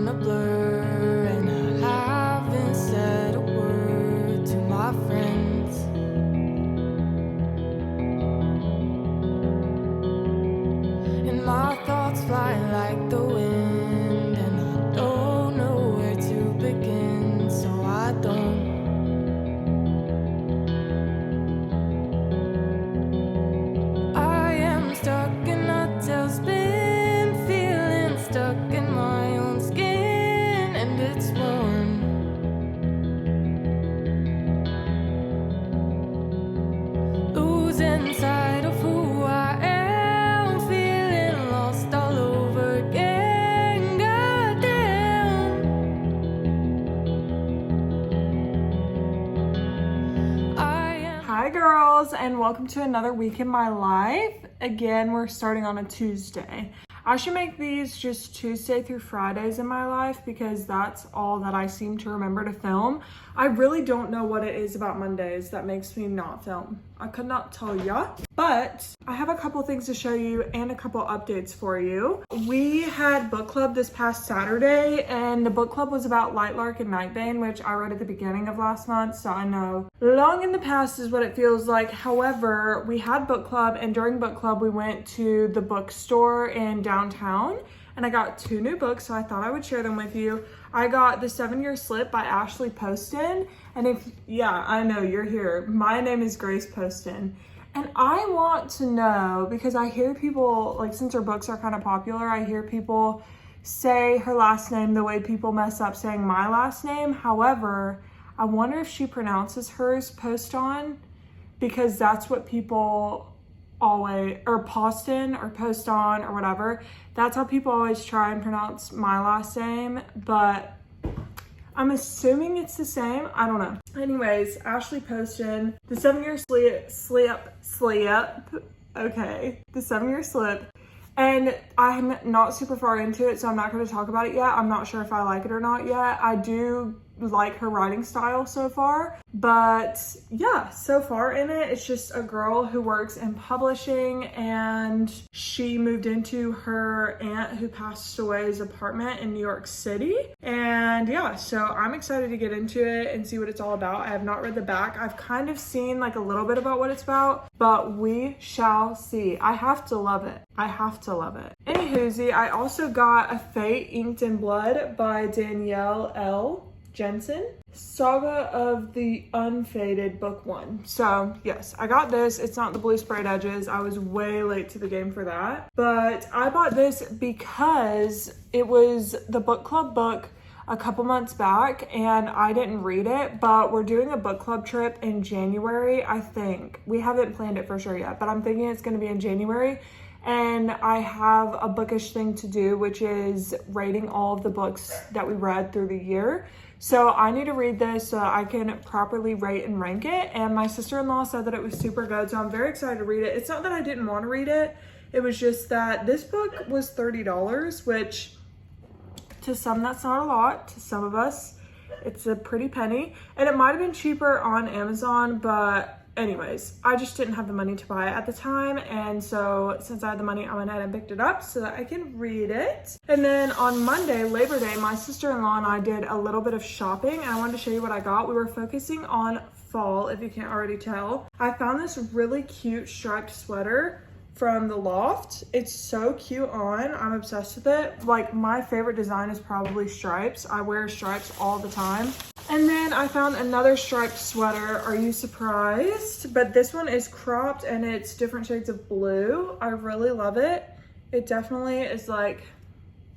in a blur, and I haven't said a word to my friends. And my thoughts fly like the wind, and I don't know where to begin, so I don't. I am stuck in a tailspin, feeling stuck in my own skin, and it's warm. Losing sight of who I am, feeling lost all over again. Goddamn. Hi girls, and welcome to another week in my life. Again, we're starting on a Tuesday. I should make these just Tuesday through Fridays in my life because that's all that I seem to remember to film. I really don't know what it is about Mondays that makes me not film. I could not tell ya, but I have a couple things to show you and a couple updates for you. We had book club this past Saturday, and the book club was about Lightlark and Nightbane, which I read at the beginning of last month, so I know long in the past is what it feels like. However, we had book club, and during book club we went to the bookstore in downtown, and I got 2 new books, so I thought I would share them with you. I got The 7-Year Slip by Poston, and I know you're here. My name is Grace Poston, and I want to know, because I hear people, like, since her books are kind of popular, I hear people say her last name the way people mess up saying my last name. However, I wonder if she pronounces hers Poston, because that's what people always, or Poston or Poston or whatever, that's how people always try and pronounce my last name, but I'm assuming it's the same. I don't know. Anyways, Ashley Poston, The 7-Year Slip, okay, The 7-Year Slip, and I'm not super far into it, so I'm not going to talk about it yet. I'm not sure if I like it or not yet. I do like her writing style so far, but yeah, so far in it, it's just a girl who works in publishing, and she moved into her aunt who passed away's apartment in New York City. And yeah, so I'm excited to get into it and see what it's all about. I have not read the back. I've kind of seen like a little bit about what it's about, but we shall see. I have to love it. I have to love it. Anywhoosie, I also got A Fate Inked in Blood by Danielle L. Jensen, Saga of the Unfaded, book 1. So yes, I got this. It's not the blue sprayed edges. I was way late to the game for that, but I bought this because it was the book club book a couple months back and I didn't read it, but we're doing a book club trip in January. I think we haven't planned it for sure yet, but I'm thinking it's going to be in January. And I have a bookish thing to do, which is rating all of the books that we read through the year. So I need to read this so that I can properly rate and rank it. And my sister-in-law said that it was super good, so I'm very excited to read it. It's not that I didn't want to read it. It was just that this book was $30, which to some that's not a lot. To some of us, it's a pretty penny. And it might have been cheaper on Amazon, but anyways, I just didn't have the money to buy it at the time, and so since I had the money, I went ahead and picked it up so that I can read it. And then on Monday, Labor Day, my sister-in-law and I did a little bit of shopping, and I wanted to show you what I got. We were focusing on fall, if you can't already tell. I found this really cute striped sweater from the Loft. It's so cute on. I'm obsessed with it. Like, my favorite design is probably stripes. I wear stripes all the time. And then I found another striped sweater. Are you surprised? But this one is cropped and it's different shades of blue. I really love it. It definitely is like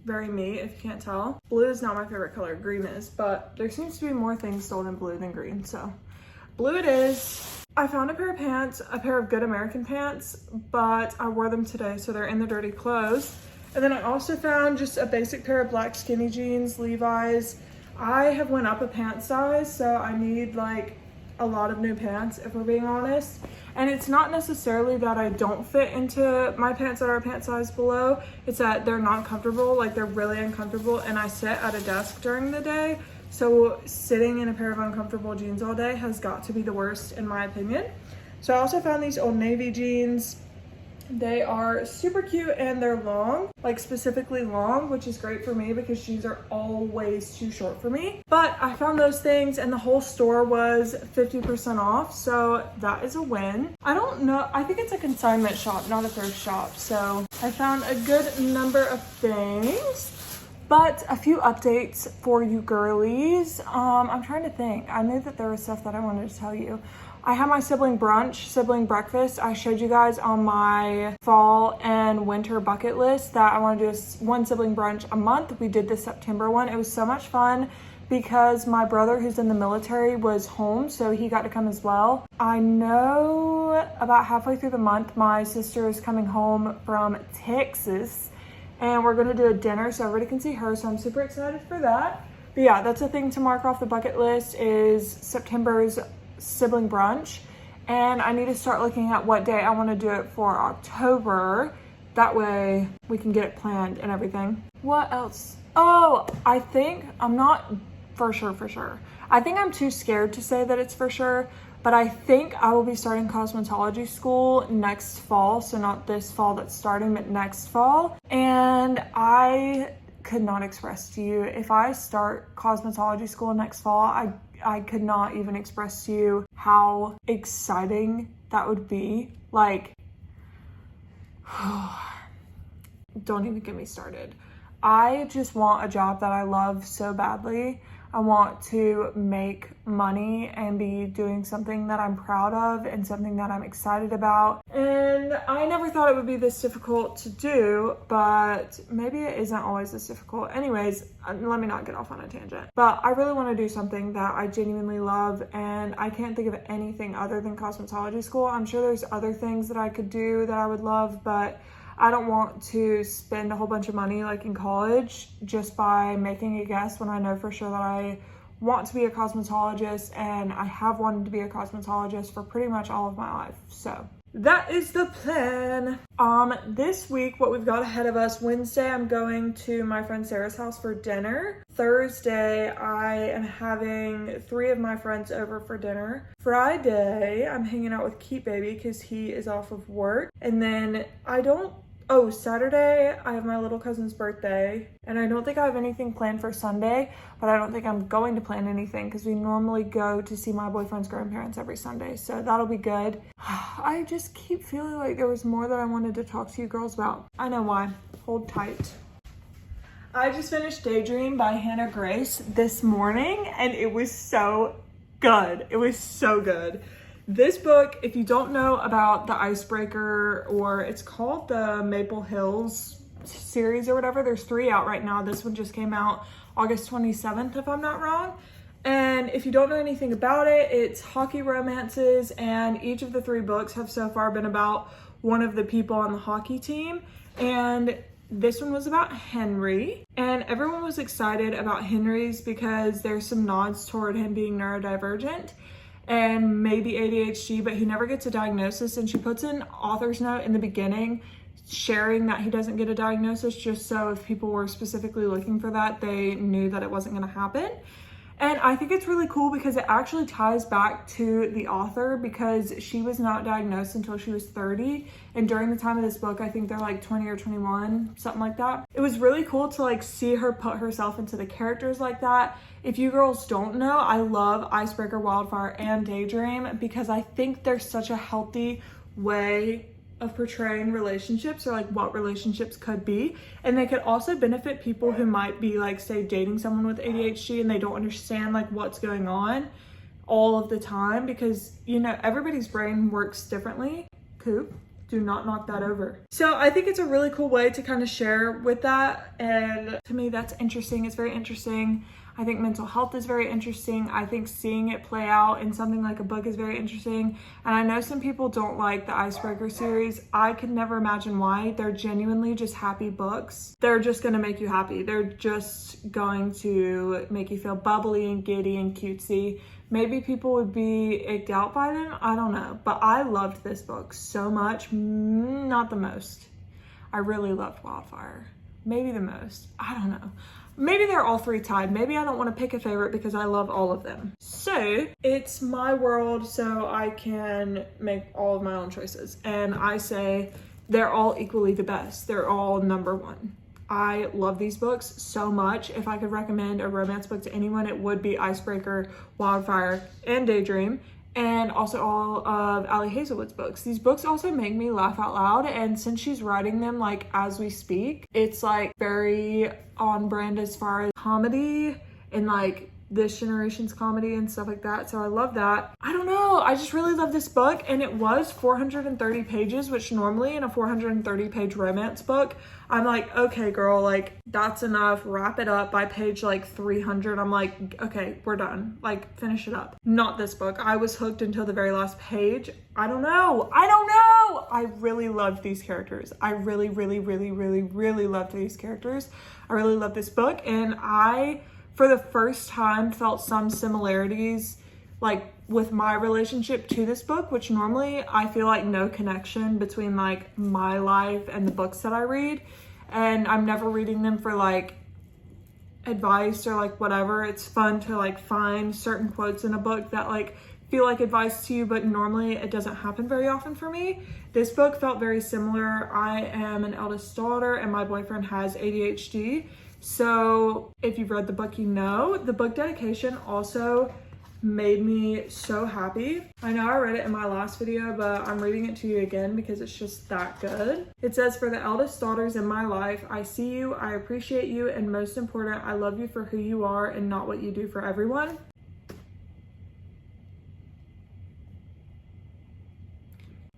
very me, if you can't tell. Blue is not my favorite color, green is, but there seems to be more things sold in blue than green, so blue it is. I found a pair of pants, a pair of Good American pants, but I wore them today, so they're in the dirty clothes. And then I also found just a basic pair of black skinny jeans, Levi's. I have went up a pant size, so I need like a lot of new pants, if we're being honest. And it's not necessarily that I don't fit into my pants that are a pant size below. It's that they're not comfortable, like they're really uncomfortable, and I sit at a desk during the day. So sitting in a pair of uncomfortable jeans all day has got to be the worst in my opinion. So I also found these Old Navy jeans. They are super cute and they're long, like specifically long, which is great for me because shoes are always too short for me. But I found those things and the whole store was 50% off, so that is a win. I don't know, I think it's a consignment shop, not a thrift shop, so I found a good number of things. But a few updates for you girlies. I'm trying to think. I knew that there was stuff that I wanted to tell you. I had my sibling breakfast. I showed you guys on my fall and winter bucket list that I want to do one sibling brunch a month. We did the September one. It was so much fun because my brother who's in the military was home, so he got to come as well. I know about halfway through the month, my sister is coming home from Texas and we're gonna do a dinner so everybody can see her, so I'm super excited for that. But yeah, that's a thing to mark off the bucket list is September's sibling brunch, and I need to start looking at what day I want to do it for October. That way we can get it planned and everything. What else? Oh, I think I'm not for sure. I think I'm too scared to say that it's for sure, but I think I will be starting cosmetology school next fall. So not this fall that's starting, but next fall. And I could not express to you, if I start cosmetology school next fall, I could not even express to you how exciting that would be. Like, don't even get me started. I just want a job that I love so badly. I want to make money and be doing something that I'm proud of and something that I'm excited about. And I never thought it would be this difficult to do, but maybe it isn't always this difficult. Anyways, let me not get off on a tangent. But I really want to do something that I genuinely love, and I can't think of anything other than cosmetology school. I'm sure there's other things that I could do that I would love, but I don't want to spend a whole bunch of money like in college just by making a guess when I know for sure that I want to be a cosmetologist, and I have wanted to be a cosmetologist for pretty much all of my life. So that is the plan. This week, what we've got ahead of us, Wednesday, I'm going to my friend Sarah's house for dinner. Thursday, I am having 3 of my friends over for dinner. Friday, I'm hanging out with Keep Baby because he is off of work. And then Saturday, I have my little cousin's birthday, and I don't think I have anything planned for Sunday, but I don't think I'm going to plan anything because we normally go to see my boyfriend's grandparents every Sunday, so that'll be good. I just keep feeling like there was more that I wanted to talk to you girls about. I know why. Hold tight. I just finished Daydream by Hannah Grace this morning, and it was so good. It was so good. This book, if you don't know about the Icebreaker, or it's called the Maple Hills series or whatever, there's 3 out right now. This one just came out August 27th, if I'm not wrong. And if you don't know anything about it, it's hockey romances, and each of the 3 books have so far been about one of the people on the hockey team. And this one was about Henry, and everyone was excited about Henry's because there's some nods toward him being neurodivergent and maybe ADHD, but he never gets a diagnosis. And she puts an author's note in the beginning sharing that he doesn't get a diagnosis, just so if people were specifically looking for that, they knew that it wasn't going to happen. And I think it's really cool because it actually ties back to the author, because she was not diagnosed until she was 30. And during the time of this book, I think they're like 20 or 21, something like that. It was really cool to like see her put herself into the characters like that. If you girls don't know, I love Icebreaker, Wildfire, and Daydream because I think there's such a healthy way of portraying relationships, or like what relationships could be, and they could also benefit people who might be like, say, dating someone with ADHD and they don't understand like what's going on all of the time, because you know everybody's brain works differently. Coop, do not knock that over. So I think it's a really cool way to kind of share with that, and to me that's interesting. It's very interesting. I think mental health is very interesting. I think seeing it play out in something like a book is very interesting. And I know some people don't like the Icebreaker series. I could never imagine why. They're genuinely just happy books. They're just gonna make you happy. They're just going to make you feel bubbly and giddy and cutesy. Maybe people would be icked out by them, I don't know. But I loved this book so much, not the most. I really loved Wildfire. Maybe the most, I don't know. Maybe they're all 3 tied. Maybe I don't want to pick a favorite because I love all of them. So it's my world, so I can make all of my own choices. And I say they're all equally the best. They're all number one. I love these books so much. If I could recommend a romance book to anyone, it would be Icebreaker, Wildfire, and Daydream, and also all of Ali Hazelwood's books. These books also make me laugh out loud, and since she's writing them like as we speak, it's like very on brand as far as comedy and like this generation's comedy and stuff like that. So I love that. I don't know, I just really love this book, and it was 430 pages, which normally in a 430 page romance book, I'm like, okay girl, like that's enough, wrap it up. By page like 300, I'm like, okay, we're done, like finish it up. Not this book. I was hooked until the very last page. I don't know. I really loved these characters. I really loved these characters. I really loved this book, and I, for the first time, felt some similarities like with my relationship to this book, which normally I feel like no connection between like my life and the books that I read, and I'm never reading them for like advice or like whatever. It's fun to like find certain quotes in a book that like feel like advice to you, but normally it doesn't happen very often for me. This book felt very similar. I am an eldest daughter and my boyfriend has ADHD. So if you've read the book, you know, the book dedication also made me so happy. I know I read it in my last video, but I'm reading it to you again because it's just that good. It says, "For the eldest daughters in my life, I see you, I appreciate you, and most important, I love you for who you are and not what you do for everyone."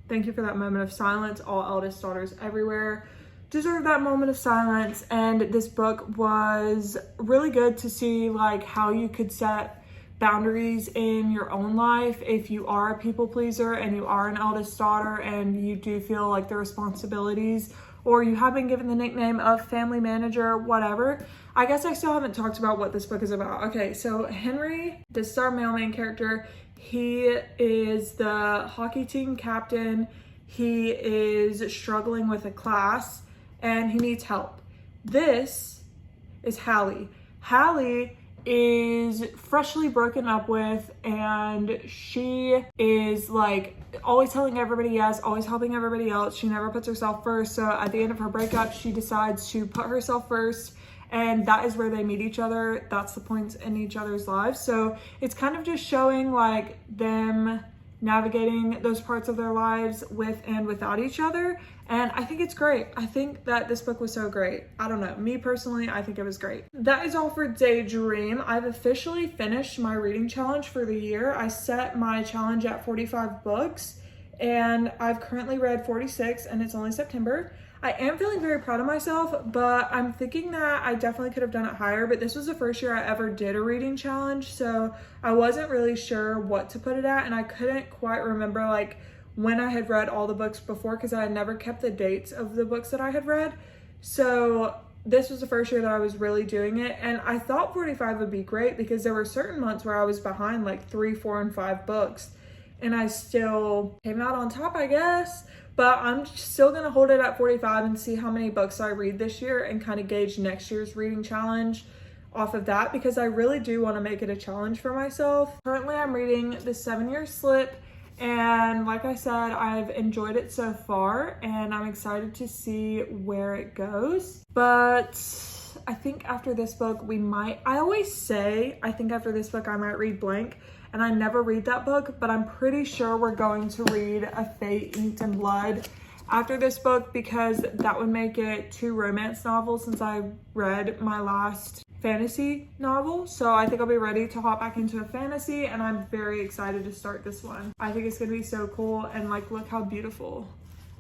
Thank you for that moment of silence. All eldest daughters everywhere deserve that moment of silence. And this book was really good to see like how you could set boundaries in your own life if you are a people pleaser and you are an eldest daughter and you do feel like the responsibilities, or you have been given the nickname of family manager, whatever. I guess I still haven't talked about what this book is about. Okay, so Henry, the star mailman character, he is the hockey team captain. He is struggling with a class and he needs help. This is Hallie. Hallie is freshly broken up with, and she is like always telling everybody yes, always helping everybody else. She never puts herself first. So at the end of her breakup, she decides to put herself first, and that is where they meet each other. That's the points in each other's lives. So it's kind of just showing like them navigating those parts of their lives with and without each other. And I think it's great. I think that this book was so great. I don't know. Me personally, I think it was great. That is all for Daydream. I've officially finished my reading challenge for the year. I set my challenge at 45 books and I've currently read 46 and it's only September. I am feeling very proud of myself, but I'm thinking that I definitely could have done it higher, but this was the first year I ever did a reading challenge, so I wasn't really sure what to put it at, and I couldn't quite remember like when I had read all the books before because I had never kept the dates of the books that I had read. So this was the first year that I was really doing it, and I thought 45 would be great because there were certain months where I was behind like 3, 4, and 5 books, and I still came out on top, I guess. But I'm still gonna hold it at 45 and see how many books I read this year and kind of gauge next year's reading challenge off of that, because I really do want to make it a challenge for myself. Currently I'm reading The 7-Year Slip, and like I said, I've enjoyed it so far and I'm excited to see where it goes. But I think after this book I always say I think after this book I might read blank, and I never read that book, but I'm pretty sure we're going to read A Fate Inked in Blood after this book, because that would make it 2 romance novels since I read my last fantasy novel. So I think I'll be ready to hop back into a fantasy, and I'm very excited to start this one. I think it's gonna be so cool, and like look how beautiful.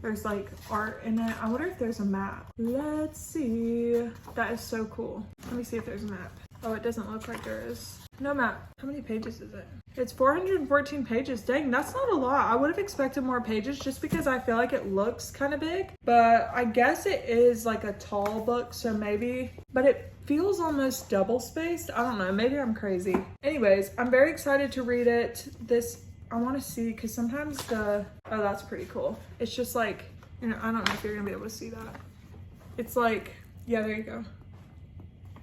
There's like art in it. I wonder if there's a map. Let's see. That is so cool. Let me see if there's a map. Oh, it doesn't look like there is. No map. How many pages is it? It's 414 pages. Dang, that's not a lot. I would have expected more pages just because I feel like it looks kind of big. But I guess it is like a tall book, so maybe. But it feels almost double spaced. I don't know. Maybe I'm crazy. Anyways, I'm very excited to read it. I want to see, because sometimes oh, that's pretty cool. It's just like, I don't know if you're going to be able to see that. It's like, yeah, there you go.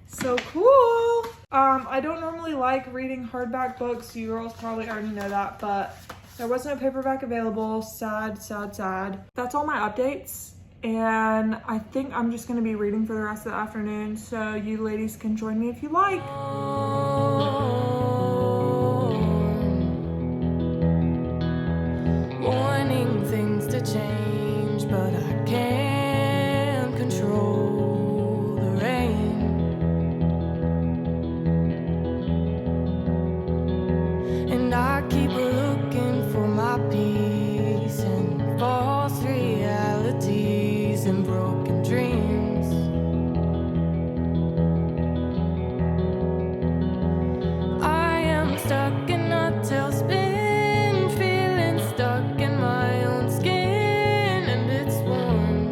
So cool. I don't normally like reading hardback books. You girls probably already know that, but there was no paperback available. Sad, sad, sad. That's all my updates. and I think I'm just gonna be reading for the rest of the afternoon, so you ladies can join me if you like. Wanting things to change, but I can't control the rain. And I keep looking for my peace in false realities and broken dreams. I am stuck in a tailspin, feeling stuck in my own skin, and it's warm.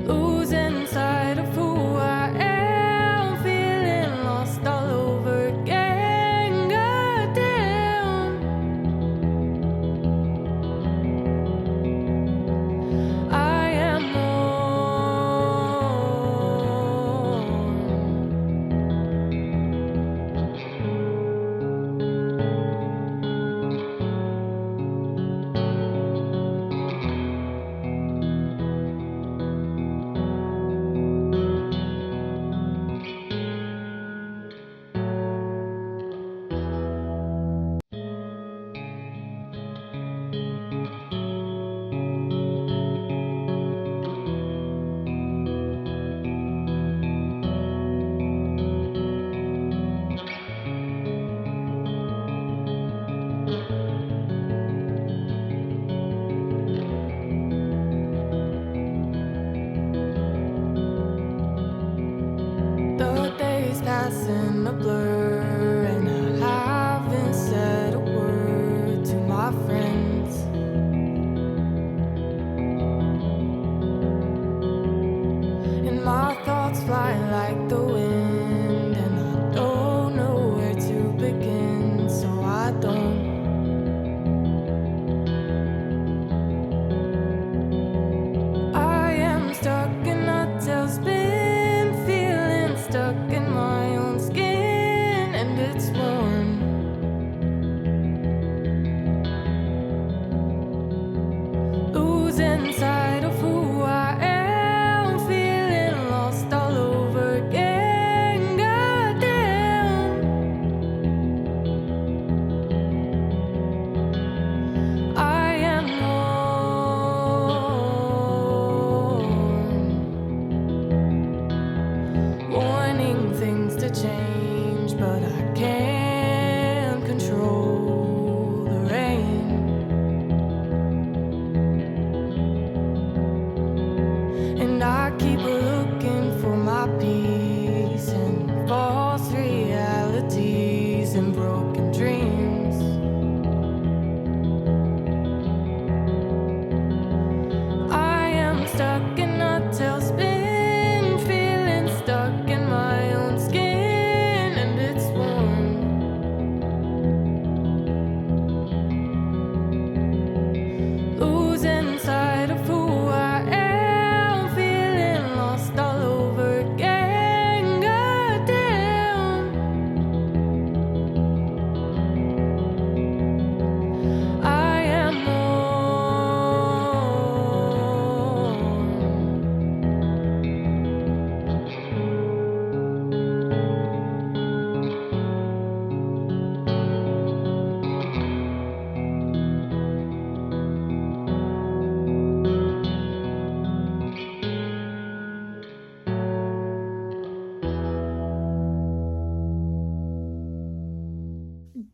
Losing sight of who I am, feeling lost all over again. Goddamn, I am more. The days pass in a blur, and I haven't said a word to my friends. And my thoughts fly like the wind, and I don't know where to begin, so I don't. I am stuck in a tailspin, feeling stuck in my own skin, and it's warm. Losing sight of who I am, feeling lost all over again. Goddamn, I am warm. Wanting things to change, but I can't control the rain. And I keep looking for my peace in false realities and broken dreams. I am stuck in a tailspin, feeling stuck in my own skin, and it's warm. Losing sight of who I am, feeling lost all over again. Goddamn, I am more.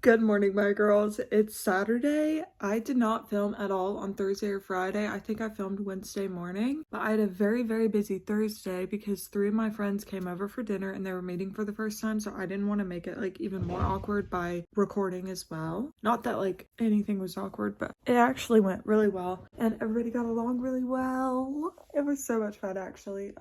Good morning, my girls. It's Saturday. I did not film at all on Thursday or Friday. I think I filmed Wednesday morning, but I had a very, very busy Thursday because 3 of my friends came over for dinner and they were meeting for the first time, so I didn't want to make it like even more awkward by recording as well. Not that like anything was awkward, but it actually went really well and everybody got along really well. It was so much fun actually.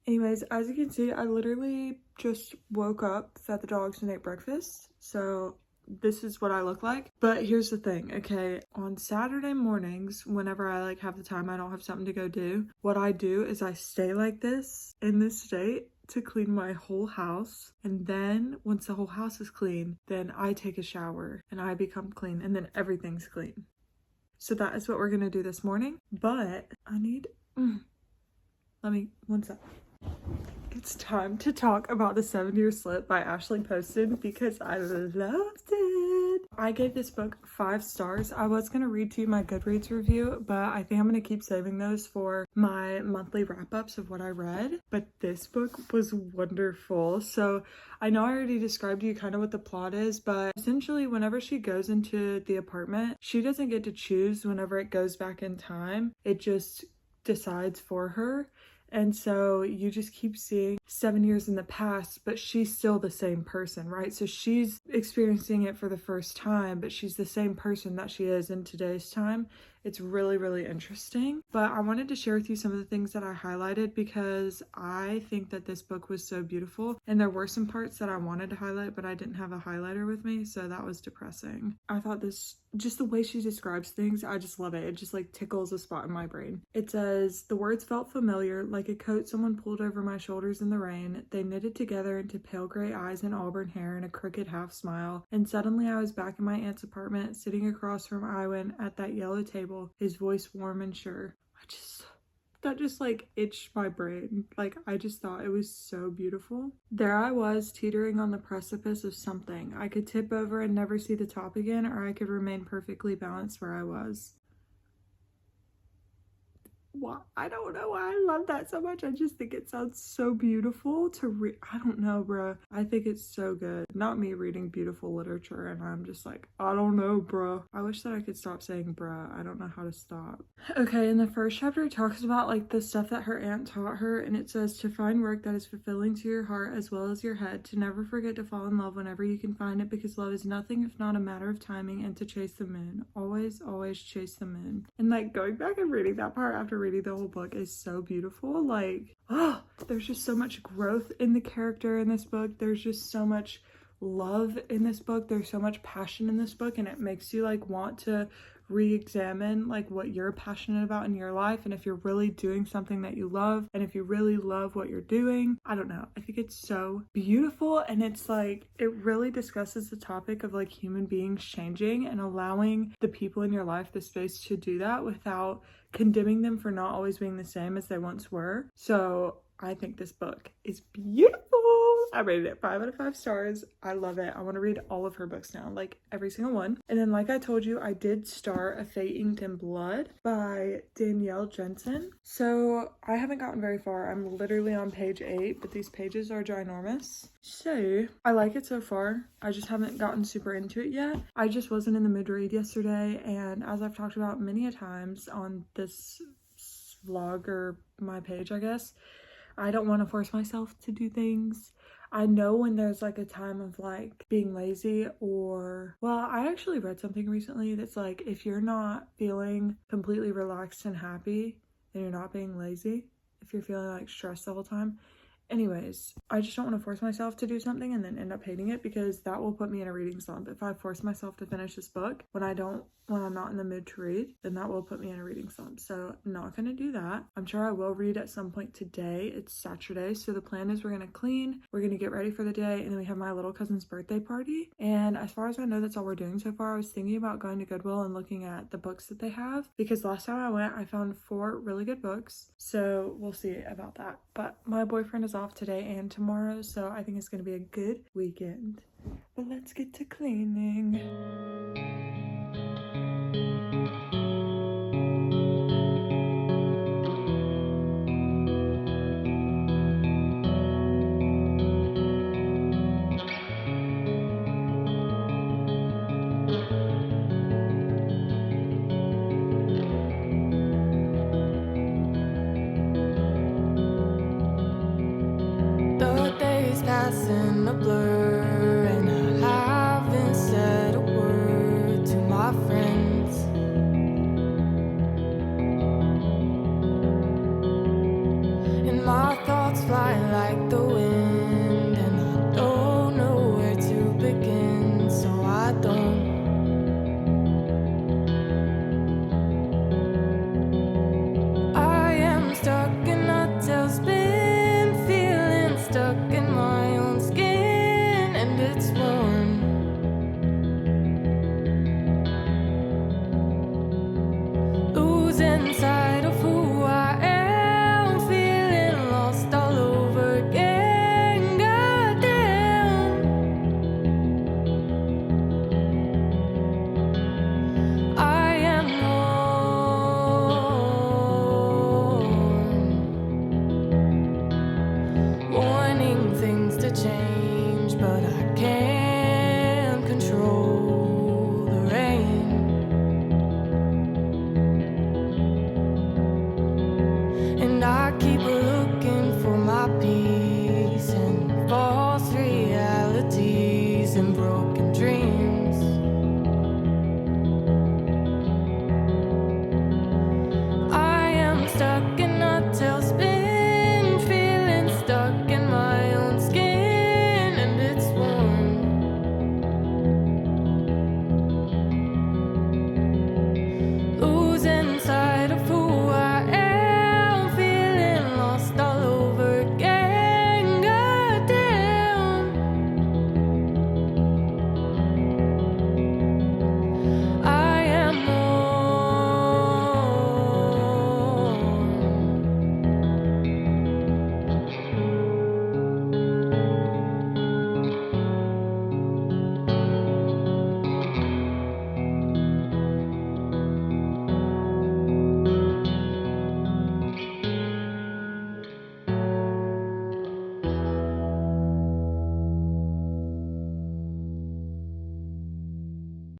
Anyways, as you can see, I literally just woke up, fed the dogs and ate breakfast. So this is what I look like. But here's the thing, okay? On Saturday mornings, whenever I like have the time, I don't have something to go do, what I do is I stay like this in this state to clean my whole house, and then once the whole house is clean, then I take a shower and I become clean, and then everything's clean. So that is what we're gonna do this morning. But I need, one sec. It's time to talk about The 7-Year Slip by Ashley Poston because I loved it. I gave this book 5 stars. I was going to read to you my Goodreads review, but I think I'm going to keep saving those for my monthly wrap-ups of what I read. But this book was wonderful. So I know I already described to you kind of what the plot is, but essentially whenever she goes into the apartment, she doesn't get to choose whenever it goes back in time. It just decides for her. And so you just keep seeing 7 years in the past, but she's still the same person, right? So she's experiencing it for the first time, but she's the same person that she is in today's time. It's really, really interesting. But I wanted to share with you some of the things that I highlighted because I think that this book was so beautiful. And there were some parts that I wanted to highlight, but I didn't have a highlighter with me, so that was depressing. I thought this, just the way she describes things, I just love it. It just like tickles a spot in my brain. It says, the words felt familiar, like a coat someone pulled over my shoulders in the rain. They knitted together into pale gray eyes and auburn hair and a crooked half smile. And suddenly I was back in my aunt's apartment, sitting across from Iwan at that yellow table, his voice warm and sure. That just like itched my brain. Like I just thought it was so beautiful. There I was, teetering on the precipice of something. I could tip over and never see the top again, or I could remain perfectly balanced where I was. Why? I don't know why I love that so much. I just think it sounds so beautiful to read. I don't know, bruh. I think it's so good. Not me reading beautiful literature and I'm just like, I don't know, bruh. I wish that I could stop saying bruh. I don't know how to stop. Okay, in the first chapter, it talks about like the stuff that her aunt taught her, and it says to find work that is fulfilling to your heart as well as your head, to never forget to fall in love whenever you can find it, because love is nothing if not a matter of timing, and to chase the moon. Always, always chase the moon. And like going back and reading that part after reading the whole book is so beautiful. Like, there's just so much growth in the character in this book. There's just so much love in this book. There's so much passion in this book, and it makes you like want to re-examine like what you're passionate about in your life, and if you're really doing something that you love, and if you really love what you're doing. I don't know, I think it's so beautiful, and it's like it really discusses the topic of like human beings changing and allowing the people in your life the space to do that without condemning them for not always being the same as they once were. So I think this book is beautiful. I rated it 5 out of 5 stars. I love it. I want to read all of her books now, like every single one. And then like I told you, I did start A Fate Inked in Blood by Danielle Jensen. So I haven't gotten very far. I'm literally on page 8, but these pages are ginormous. So I like it so far. I just haven't gotten super into it yet. I just wasn't in the mood to read yesterday. And as I've talked about many a times on this vlog or my page, I guess, I don't want to force myself to do things. I know when there's like a time of like being lazy, or, well, I actually read something recently that's like, if you're not feeling completely relaxed and happy, then you're not being lazy. If you're feeling like stressed the whole time. Anyways, I just don't want to force myself to do something and then end up hating it, because that will put me in a reading slump. If I force myself to finish this book when I'm not in the mood to read, then that will put me in a reading slump. So not gonna do that. I'm sure I will read at some point today. It's Saturday, so the plan is we're gonna clean, we're gonna get ready for the day, and then we have my little cousin's birthday party. And as far as I know, that's all we're doing so far. I was thinking about going to Goodwill and looking at the books that they have, because last time I went, I found 4 really good books. So we'll see about that. But my boyfriend is off today and tomorrow, so I think it's gonna be a good weekend. But let's get to cleaning.